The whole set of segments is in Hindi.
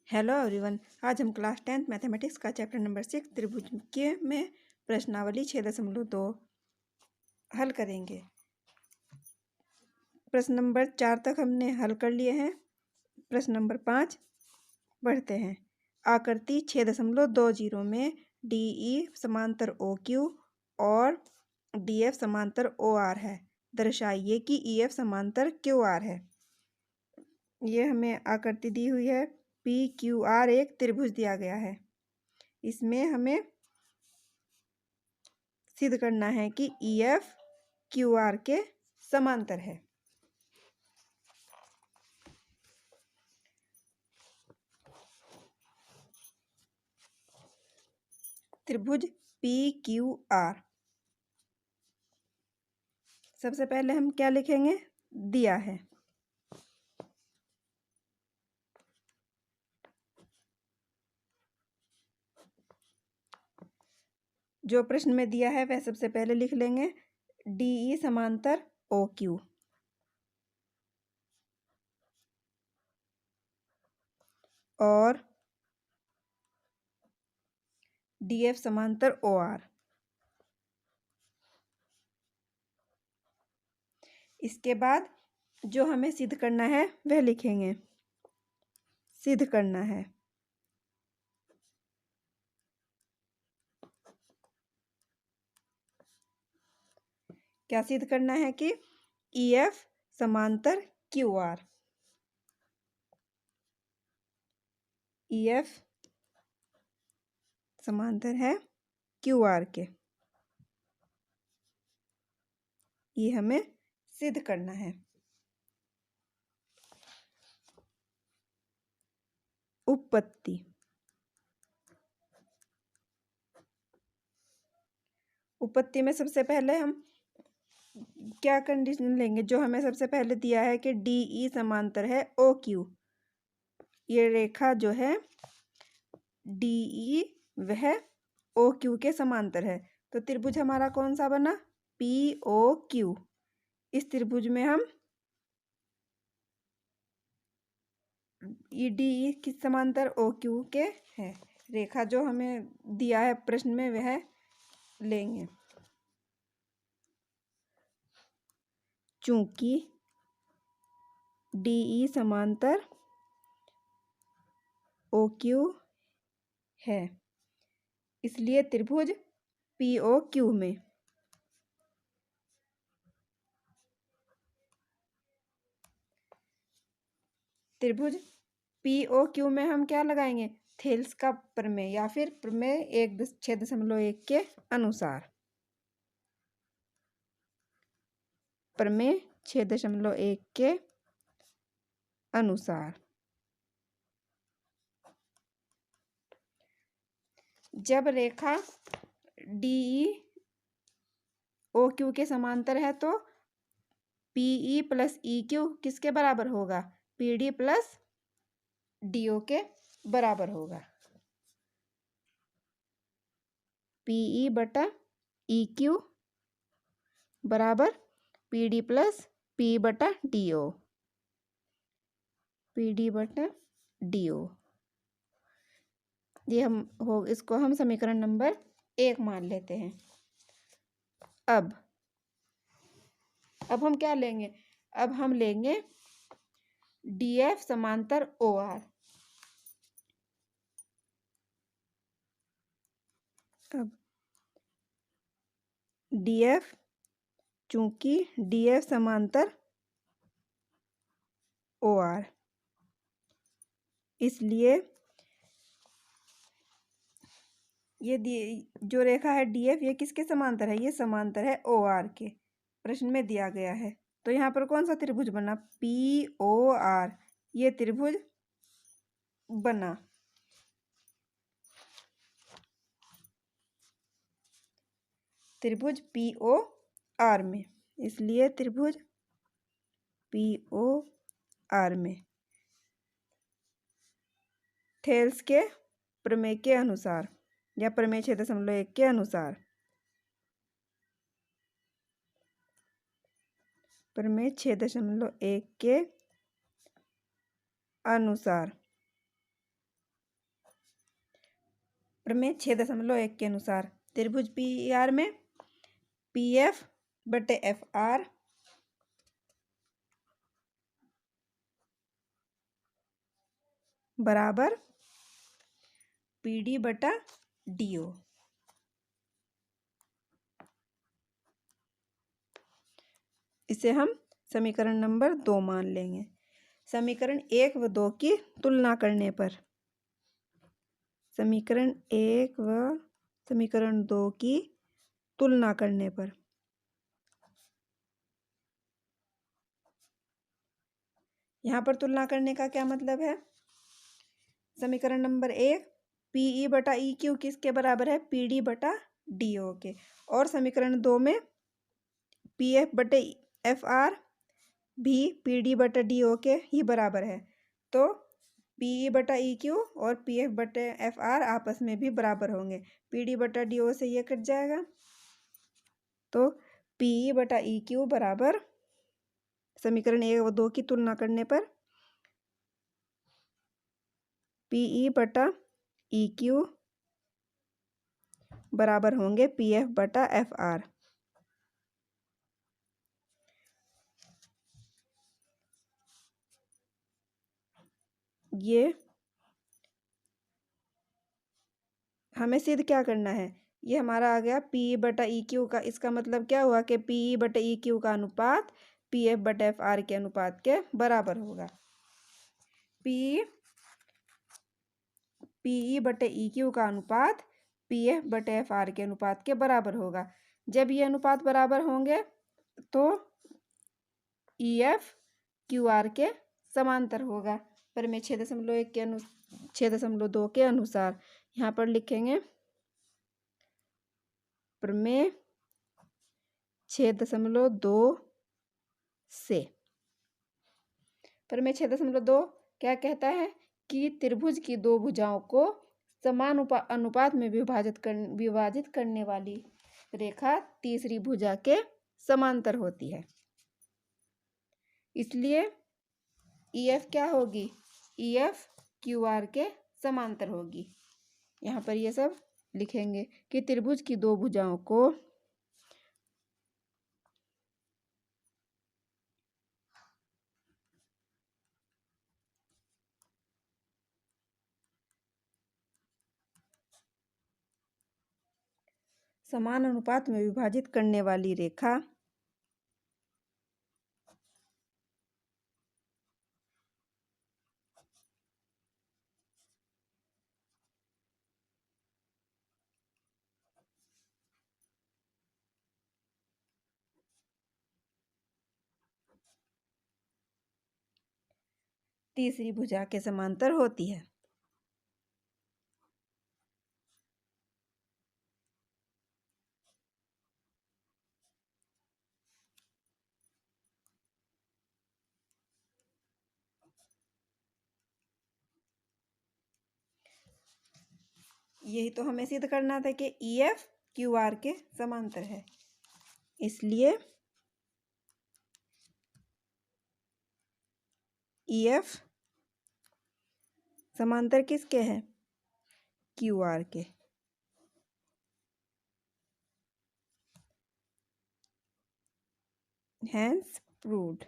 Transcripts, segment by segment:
Hello everyone. आज हम क्लास 10th मैथमेटिक्स का चैप्टर नंबर 6 त्रिभुज के में प्रश्नावली 6.2 हल करेंगे। प्रश्न नंबर 4 तक हमने हल कर लिए हैं। प्रश्न नंबर 5 बढ़ते हैं। आकृति 6.20 में DE समांतर OQ और DF समांतर OR है। दर्शाइए कि EF समांतर QR है। ये हमें आकृति दी हुई है। PQR एक त्रिभुज दिया गया है। इसमें हमें सिद्ध करना है कि EF QR के समांतर है। त्रिभुज PQR। सबसे पहले हम क्या लिखेंगे? दिया है। जो प्रश्न में दिया है वह सबसे पहले लिख लेंगे। DE समांतर OQ और DF समांतर OR। इसके बाद जो हमें सिद्ध करना है वह लिखेंगे। सिद्ध करना है। क्या सिद्ध करना है कि EF समांतर QR। EF समांतर है QR के। ये हमें सिद्ध करना है। उपपत्ति। उपपत्ति में सबसे पहले हम क्या कंडीशन लेंगे? जो हमें सबसे पहले दिया है कि DE समांतर है OQ। ये रेखा जो है DE वह OQ के समांतर है। तो त्रिभुज हमारा कौन सा बना? POQ। इस त्रिभुज में हम DE किस समांतर? OQ के है। रेखा जो हमें दिया है प्रश्न में वह लेंगे। चूंकि DE समांतर OQ है इसलिए त्रिभुज POQ में त्रिभुज POQ में हम क्या लगाएंगे? थेल्स का प्रमेय या फिर प्रमेय 6.1 के अनुसार। प्रमेय 6.1 के अनुसार जब रेखा DE OQ के समांतर है तो PE प्लस EQ किसके बराबर होगा? PD प्लस DO के बराबर होगा। PE बटा EQ बराबर PD प्लस P बटा DO। PD बटा DO। ये इसको हम समीकरण नंबर 1 मान लेते हैं। अब हम क्या लेंगे? अब हम लेंगे DF समांतर OR। अब DF, चूंकि DF समांतर OR इसलिए ये जो रेखा है DF ये किसके समांतर है? ये समांतर है OR के। प्रश्न में दिया गया है। तो यहाँ पर कौन सा त्रिभुज बना? POR। ये त्रिभुज बना। त्रिभुज POR में, इसलिए त्रिभुज POR में थेल्स के प्रमेय के अनुसार या प्रमेय 6.1 के अनुसार, प्रमेय 6.1 के अनुसार प्रमेय 6.1 के अनुसार त्रिभुज पी आर में पी एफ बटे एफ आर बराबर पी डी बटा डी ओ। इसे हम समीकरण नंबर 2 मान लेंगे। समीकरण 1 व 2 की तुलना करने पर समीकरण 1 व समीकरण 2 की तुलना करने पर यहाँ पर तुलना करने का क्या मतलब है? समीकरण नंबर 1 पीई बटा ई क्यू किसके बराबर है? पी डी बटा डी ओ के। और समीकरण 2 में पी एफ बटे एफ आर भी पी डी बटा डी ओ के ही बराबर है। तो पी ई बटा ई क्यू और पी एफ बटे एफ आर आपस में भी बराबर होंगे। पी डी बटा डी ओ से ये कट जाएगा। तो पी ई बटा ई क्यू बराबर समीकरण 1 और 2 की तुलना करने पर पी ई बटा ई क्यू बराबर होंगे पी एफ बटा एफ आर। ये हमें सिद्ध क्या करना है? ये हमारा आ गया पी बटा ई क्यू का। इसका मतलब क्या हुआ कि पी बटा ई क्यू का अनुपात पी एफ बटा एफ आर के अनुपात के बराबर होगा। पी ई बटे ई क्यू का अनुपात पी एफ बटे एफ आर के अनुपात के बराबर होगा। जब ये अनुपात बराबर होंगे तो ई एफ क्यू आर के समांतर होगा। प्रमेय 6.1 के 6.2 के अनुसार यहाँ पर लिखेंगे प्रमेय 6.2 से। प्रमेय 6.2 क्या कहता है कि त्रिभुज की दो भुजाओं को समान अनुपात में विभाजित करने वाली रेखा तीसरी भुजा के समांतर होती है। इसलिए ई एफ क्या होगी? ई एफ क्यू आर के समांतर होगी। यहाँ पर ये सब लिखेंगे कि त्रिभुज की दो भुजाओं को समान अनुपात में विभाजित करने वाली रेखा तीसरी भुजा के समांतर होती है। यही तो हमें सिद्ध करना था कि ई एफ क्यू आर के समांतर है। इसलिए ई एफ समांतर किसके हैं? क्यू आर के। Hence proved.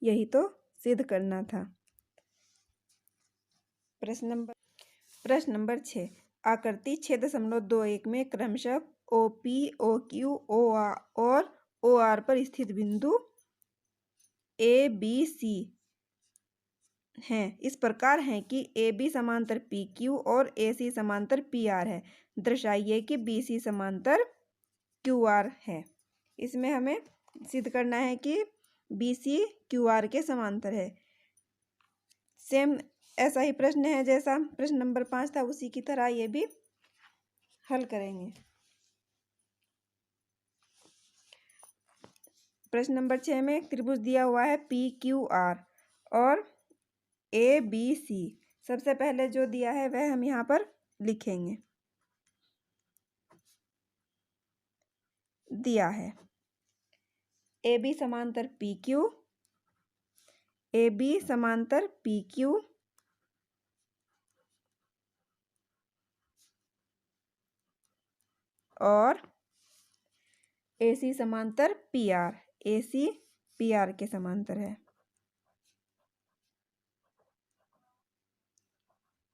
यही तो सिद्ध करना था। प्रश्न नंबर 6 आकृति 6.21 में क्रमशः O P O Q O R और ओ आर पर स्थित बिंदु ए बी सी हैं। इस प्रकार है कि ए बी समांतर पी क्यू और ए सी समांतर पी आर है। दर्शाइए कि बी सी समांतर क्यू आर है। इसमें हमें सिद्ध करना है कि बी सी क्यू आर के समांतर है। सेम ऐसा ही प्रश्न है जैसा प्रश्न नंबर 5 था, उसी की तरह ये भी हल करेंगे। प्रश्न नंबर 6 में एक त्रिभुज दिया हुआ है पी क्यू आर और ए बी सी। सबसे पहले जो दिया है वह हम यहाँ पर लिखेंगे। दिया है ए बी समांतर पी क्यू, ए बी समांतर पी क्यू, और AC समांतर PR, AC PR के समांतर है।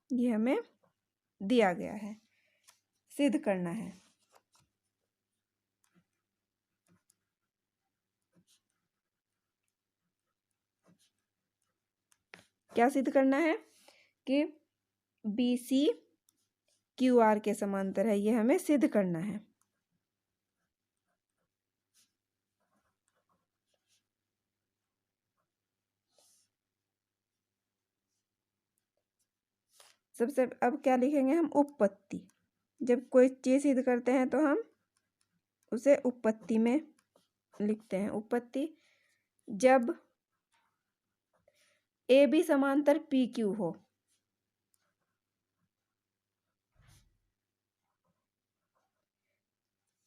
ये हमें दिया गया है, सिद्ध करना है। क्या सिद्ध करना है कि BC QR के समांतर है, ये हमें सिद्ध करना है। सबसे अब क्या लिखेंगे हम? उपपत्ति। जब कोई चीज सिद्ध करते हैं तो हम उसे उपपत्ति में लिखते हैं। उपपत्ति, जब AB समांतर PQ हो,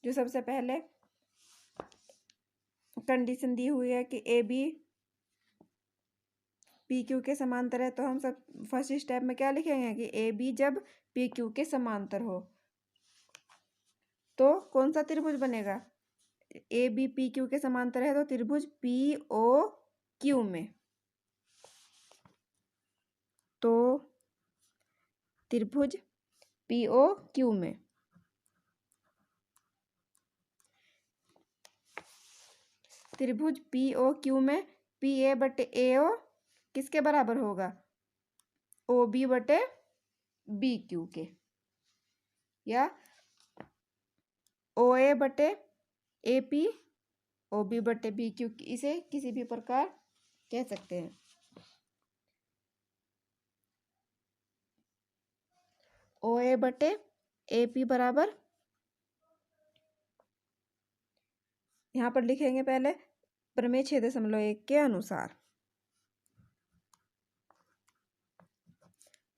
जो सबसे पहले कंडीशन दी हुई है कि AB PQ के समांतर है, तो हम सब फर्स्ट स्टेप में क्या लिखेंगे कि AB जब PQ के समांतर हो तो कौन सा त्रिभुज बनेगा? AB PQ के समांतर है तो त्रिभुज POQ में, तो त्रिभुज POQ में त्रिभुज POQ में PA बटे AO किसके बराबर होगा? OB बटे BQ के, या OA बटे AP OB बटे BQ, इसे किसी भी प्रकार कह सकते हैं। OA बटे AP बराबर, यहाँ पर लिखेंगे पहले प्रमेय 6.1 के अनुसार।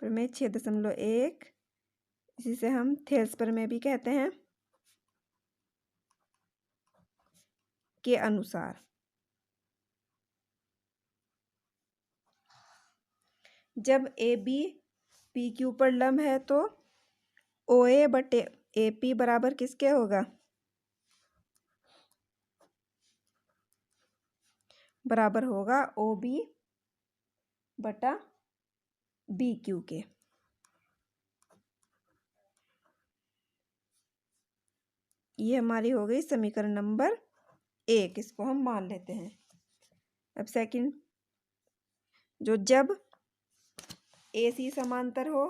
प्रमेय 6.1, जिसे हम थेल्स प्रमेय भी कहते हैं, के अनुसार जब AB PQ पर लंब है तो OA बटे AP बराबर किसके होगा? बराबर होगा OB बटा BQ के। ये हमारी हो गई समीकरण नंबर 1, इसको हम मान लेते हैं। अब सेकंड, जो जब AC समांतर हो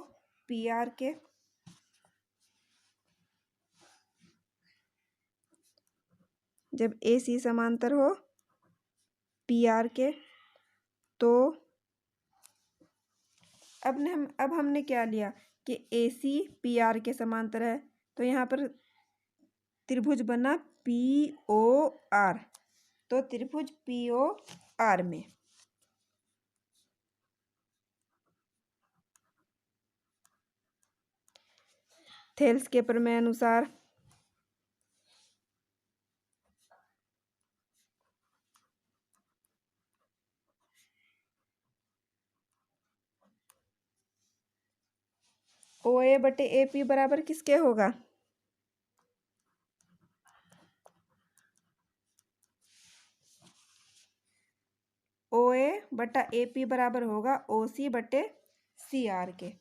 PR के, जब AC समांतर हो PR के, तो अब हमने क्या लिया कि AC PR के समांतर है, तो यहाँ पर त्रिभुज बना POR, तो त्रिभुज POR में थेल्स के प्रमेय अनुसार OA बटे AP बराबर किसके होगा? OA बटा AP बराबर होगा OC बटे CR के।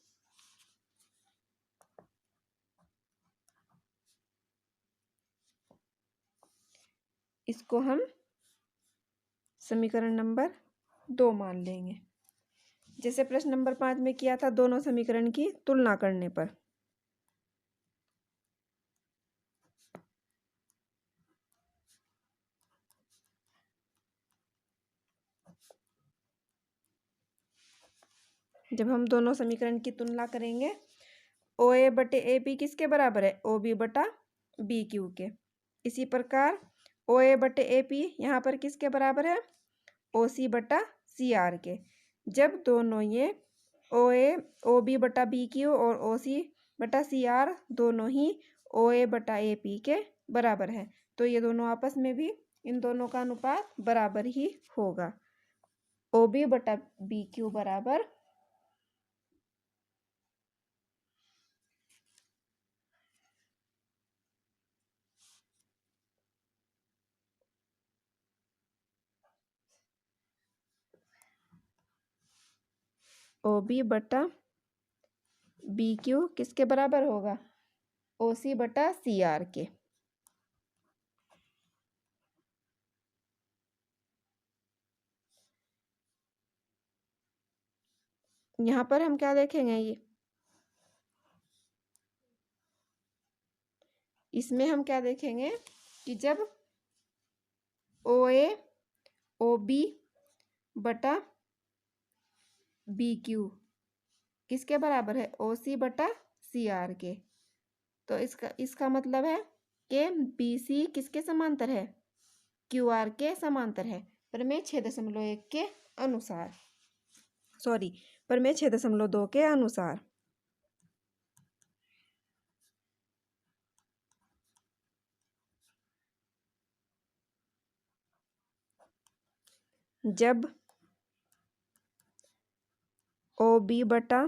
इसको हम समीकरण नंबर 2 मान लेंगे, जैसे प्रश्न नंबर 5 में किया था दोनों समीकरण की तुलना करने पर। जब हम दोनों समीकरण की तुलना करेंगे, OA बटे AP किसके बराबर है? OB बटा BQ के। इसी प्रकार OA बटे AP यहाँ पर किसके बराबर है? OC बटा CR के। जब दोनों ये OB बटा BQ और OC बटा CR दोनों ही OA बटा AP के बराबर है, तो ये दोनों आपस में भी इन दोनों का अनुपात बराबर ही होगा। OB बटा BQ बराबर OB बटा BQ किसके बराबर होगा? OC बटा CR के। यहाँ पर हम क्या देखेंगे? ये इसमें हम क्या देखेंगे कि जब OA OB बटा BQ किसके बराबर है? OC बटा CR के। तो इसका मतलब है कि BC किसके समांतर है? QR के समांतर है। प्रमेय 6.1 के अनुसार, सॉरी, प्रमेय 6.2 के अनुसार। जब OB बटा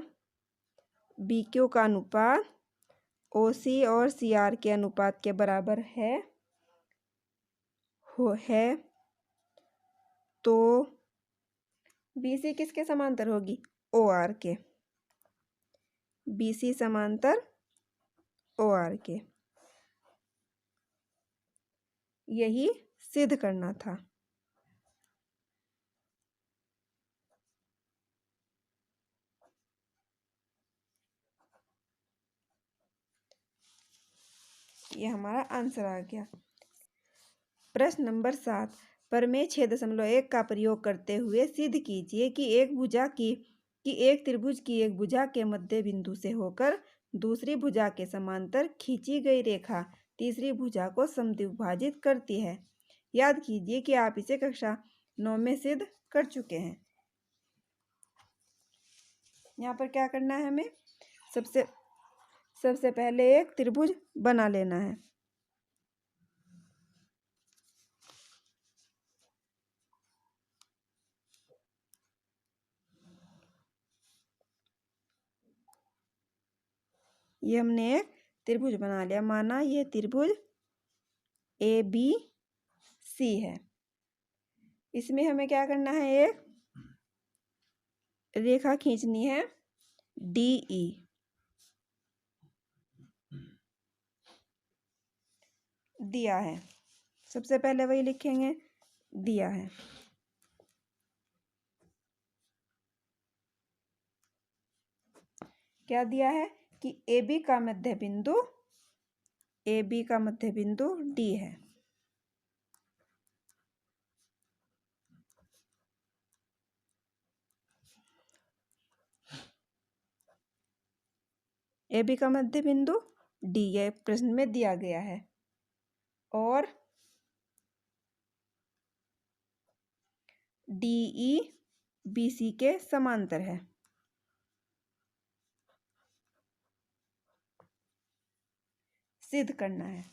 BQ का अनुपात OC और CR के अनुपात के बराबर है तो BC किसके समांतर होगी? OR के। BC समांतर OR के। यही सिद्ध करना था। ये हमारा आंसर आ गया। प्रश्न नंबर 7, प्रमेय 6.1 का प्रयोग करते हुए सिद्ध कीजिए कि एक त्रिभुज की एक भुजा के मध्य बिंदु से होकर दूसरी भुजा के समांतर खींची गई रेखा तीसरी भुजा को समद्विभाजित करती है। याद कीजिए कि आप इसे कक्षा 9 में सिद्ध कर चुके हैं। यहाँ पर क्या करना है हमें? सबसे पहले एक त्रिभुज बना लेना है। ये हमने एक त्रिभुज बना लिया। माना ये त्रिभुज ABC है। इसमें हमें क्या करना है? एक रेखा खींचनी है DE। दिया है, सबसे पहले वही लिखेंगे, दिया है। क्या दिया है कि AB का मध्य बिंदु D है। AB का मध्य बिंदु D ये प्रश्न में दिया गया है और DE BC के समांतर है। सिद्ध करना है।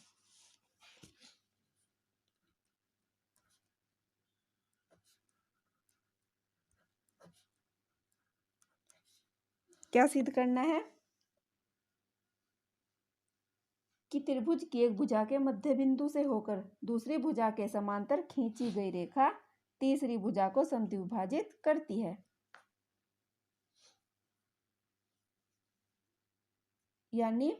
क्या सिद्ध करना है? कि त्रिभुज की एक भुजा के मध्य बिंदु से होकर दूसरी भुजा के समांतर खींची गई रेखा तीसरी भुजा को समद्विभाजित करती है। यानी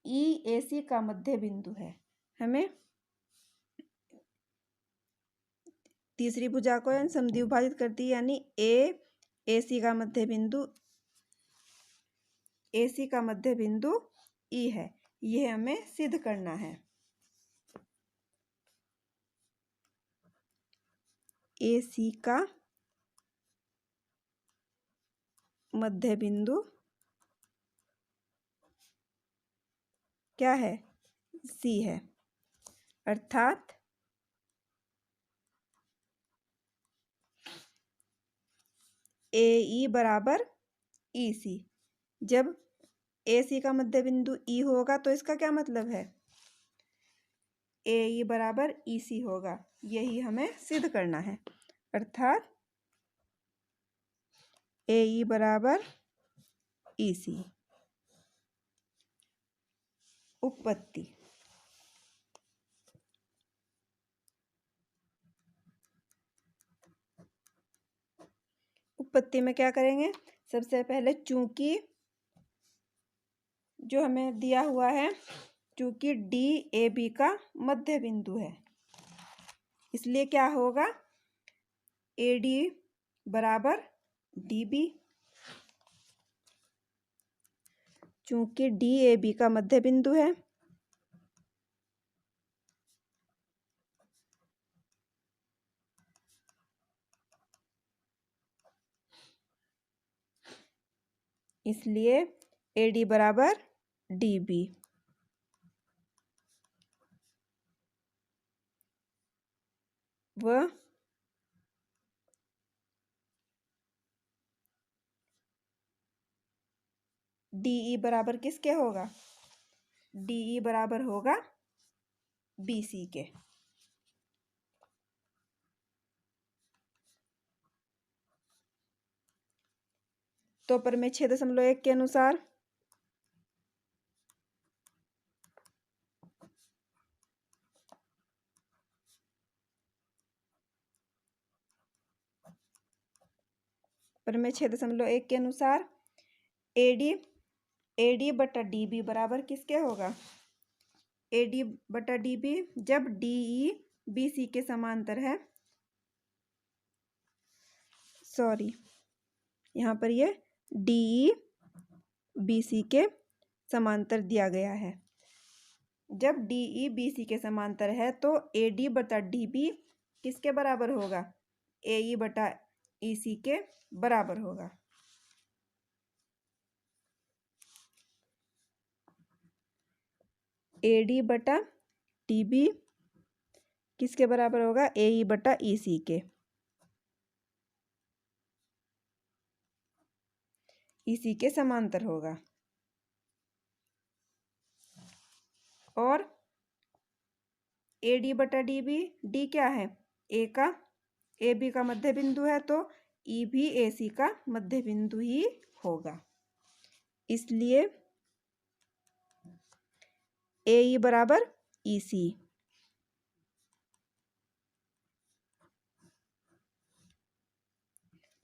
EAC का मध्य बिंदु है। हमें तीसरी भुजा को समद्विभाजित करती है, यानी AC का मध्य बिंदु E है। यह हमें सिद्ध करना है। AC का मध्य बिंदु क्या है? C है। अर्थात AE बराबर EC। जब AC का मध्य बिंदु E होगा तो इसका क्या मतलब है? AE बराबर EC होगा। यही हमें सिद्ध करना है। अर्थात AE बराबर EC। उत्पत्ति। उत्पत्ति में क्या करेंगे? सबसे पहले चूंकि जो हमें दिया हुआ है, चूंकि डी ए बी का मध्य बिंदु है, इसलिए क्या होगा, ए डी बराबर डी बी। चूंकि डी ए बी का मध्य बिंदु है, इसलिए ए डी बराबर डी बी। वह डीई बराबर किसके होगा, डीई बराबर होगा बीसी के। तो प्रमेय 6.1 के अनुसार प्रमेय 6.1 के अनुसार एडी बटा डी बी बराबर किसके होगा, एडी बटा डी बी जब डीई बी सी के समांतर है, सॉरी यहाँ पर ये डीई बी सी के समांतर दिया गया है। जब डीई बी सी के समांतर है तो ए डी बटा डी बी किसके बराबर होगा, ए ई बटा ई सी के बराबर होगा। ए डी बटा डी बी किसके बराबर होगा, ए ई बटा ई सी के। इसी के समांतर होगा। और ए डी बटा डी बी, डी क्या है, ए का, ए बी का मध्य बिंदु है तो ई भी ए सी का मध्य बिंदु ही होगा, इसलिए ए ई बराबर ई सी।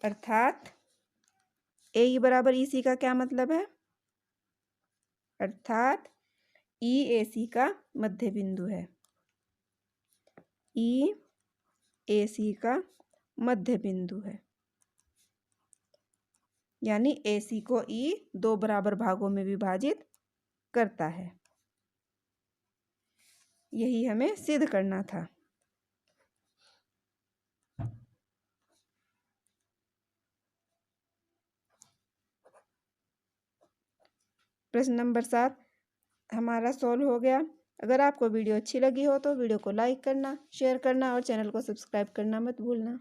अर्थात ए ई बराबर ई सी का क्या मतलब है, अर्थात ई ए सी का मध्य बिंदु है, ई ए सी का मध्य बिंदु है, यानी ए सी को ई दो बराबर भागों में विभाजित करता है। यही हमें सिद्ध करना था। प्रश्न नंबर 7 हमारा सॉल्व हो गया। अगर आपको वीडियो अच्छी लगी हो तो वीडियो को लाइक करना, शेयर करना और चैनल को सब्सक्राइब करना मत भूलना।